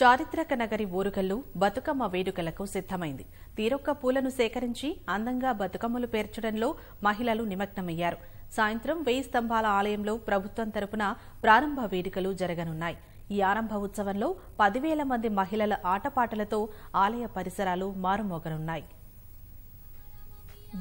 చారిత్రక నగరి ఓరుగల్లు బతుకమ్మ వేడుకలకు సిద్దమైంది. తీరొక్క పూలను సేకరించి అందంగా బతుకమ్మలు పేర్చడంలో మహిళలు నిమగ్నమయ్యారు. సాయంత్రం 1000 స్తంభాల ఆలయంలో ప్రభుత్వం తరపున ప్రారంభ వేడుకలు జరగనున్నాయి. ఈ ఆరంభ ఉత్సవంలో 10,000 మంది మహిళల ఆటపాటలతో ఆలయ పరిసరాలు మారుమోగనున్నాయి.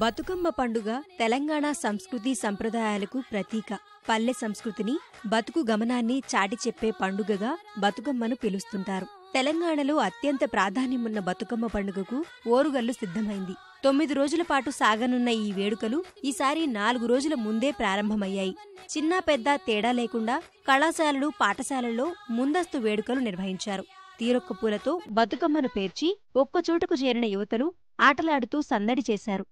బతుకమ్మ పండుగ తెలంగాణ సంస్కృతి సంప్రదాయాలకు ప్రతీక. పల్లె సంస్కృతిని, బతుకు గమనాన్ని చాటి చెప్పే పండుగగా బతుకమ్మను పిలుస్తుంటారు. తెలంగాణలో అత్యంత ప్రాధాన్యమున్న బతుకమ్మ పండుగకు ఓరుగల్లు సిద్దమైంది. 9 రోజుల పాటు సాగనున్న ఈ వేడుకలు ఈసారి 4 రోజుల ముందే ప్రారంభమయ్యాయి. చిన్న పెద్ద తేడా లేకుండా కళాశాలలు, పాఠశాలల్లో ముందస్తు వేడుకలు నిర్వహించారు. తీరొక్క పూలతో బతుకమ్మను పేర్చి ఒక్కచోటుకు చేరిన యువతలు ఆటలాడుతూ సందడి చేశారు.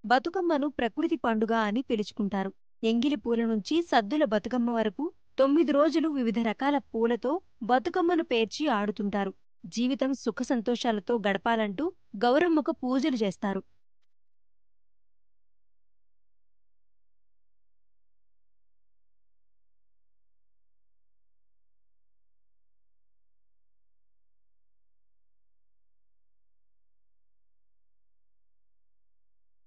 బతుకమ్మను ప్రకృతి పండుగ అని పిలుచుకుంటారు. ఎంగిలి పూల నుంచి సద్దుల బతుకమ్మ వరకు 9 రోజులు వివిధ రకాల పూలతో బతుకమ్మను పేర్చి ఆడుతుంటారు. జీవితం సుఖ సంతోషాలతో గడపాలంటూ గౌరమ్మకు పూజలు చేస్తారు.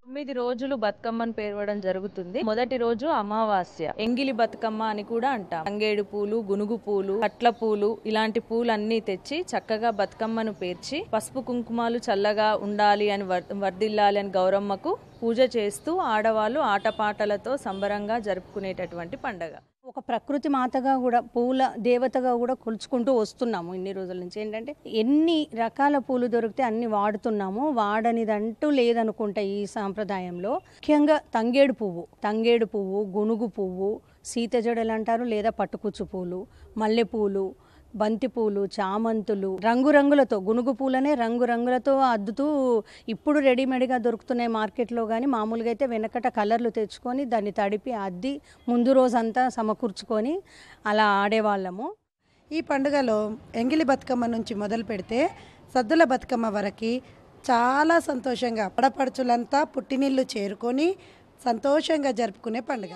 తొమ్మిది రోజులు బతుకమ్మను పేర్వడం జరుగుతుంది. మొదటి రోజు అమావాస్య, ఎంగిలి బతుకమ్మ అని కూడా అంటాం. తంగేడు పూలు, గునుగు పూలు, కట్ల పూలు, ఇలాంటి పూలన్నీ తెచ్చి చక్కగా బతుకమ్మను పేర్చి పసుపు కుంకుమాలు చల్లగా ఉండాలి అని వర్ధిల్లాలి అని గౌరమ్మకు పూజ చేస్తూ ఆడవాళ్ళు ఆటపాటలతో సంబరంగా జరుపుకునేటటువంటి పండగ. ఒక ప్రకృతి మాతగా కూడా, పూల దేవతగా కూడా కొలుచుకుంటూ వస్తున్నాము ఇన్ని రోజుల నుంచి. ఏంటంటే ఎన్ని రకాల పూలు దొరికితే అన్ని వాడుతున్నాము. వాడనిదంటూ లేదనుకుంటా ఈ సాంప్రదాయంలో. ముఖ్యంగా తంగేడు పువ్వు, గునుగు పువ్వు, సీతజడలు అంటారు, లేదా పట్టుకుచ్చు పూలు, మల్లెపూలు, బంతిపూలు, చామంతులు, రంగురంగులతో, గునుగు పూలనే రంగురంగులతో అద్దుతూ ఇప్పుడు రెడీమేడ్గా దొరుకుతున్నాయి మార్కెట్లో. కానీ మామూలుగా అయితే వెనకట కలర్లు తెచ్చుకొని దాన్ని తడిపి అద్ది ముందు రోజంతా సమకూర్చుకొని అలా ఆడేవాళ్ళము. ఈ పండుగలో ఎంగిలి బతుకమ్మ నుంచి మొదలు పెడితే సద్దుల బతుకమ్మ వరకు చాలా సంతోషంగా ఆడపడుచులంతా పుట్టినిల్లు చేరుకొని సంతోషంగా జరుపుకునే పండుగ.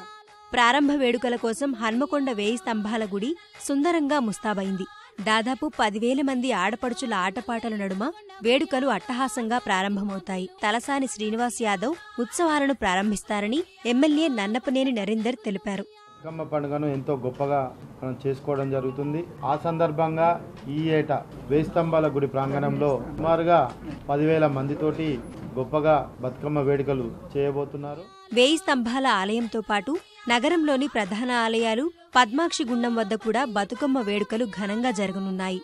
ప్రారంభ వేడుకల కోసం హన్మకొండ 1000 స్తంభాల గుడి సుందరంగా ముస్తాబైంది. దాదాపు 10,000 మంది ఆడపడుచుల ఆటపాటల నడుమ వేడుకలు అట్టహాసంగా ప్రారంభమవుతాయి. తలసాని శ్రీనివాస్ యాదవ్ ఉత్సవాలను ప్రారంభిస్తారని ఎమ్మెల్యే నన్నపనేని నరేందర్ తెలిపారు. బతుకమ్మ పండుగను ఎంతో గొప్పగా మనం చేసుకోవడం జరుగుతుంది. ఆ సందర్భంగా ఈ ఏటా 1000 స్తంభాల గుడి ప్రాంగణంలో సుమారుగా 10,000 మందితోటి గొప్పగా బతుకమ్మ వేడుకలు చేయబోతున్నారు. 1000 స్తంభాల ఆలయంతో పాటు నగరంలోని ప్రధాన ఆలయాలు, పద్మాక్షి గుండం వద్ద కూడా బతుకమ్మ వేడుకలు ఘనంగా జరగనున్నాయి.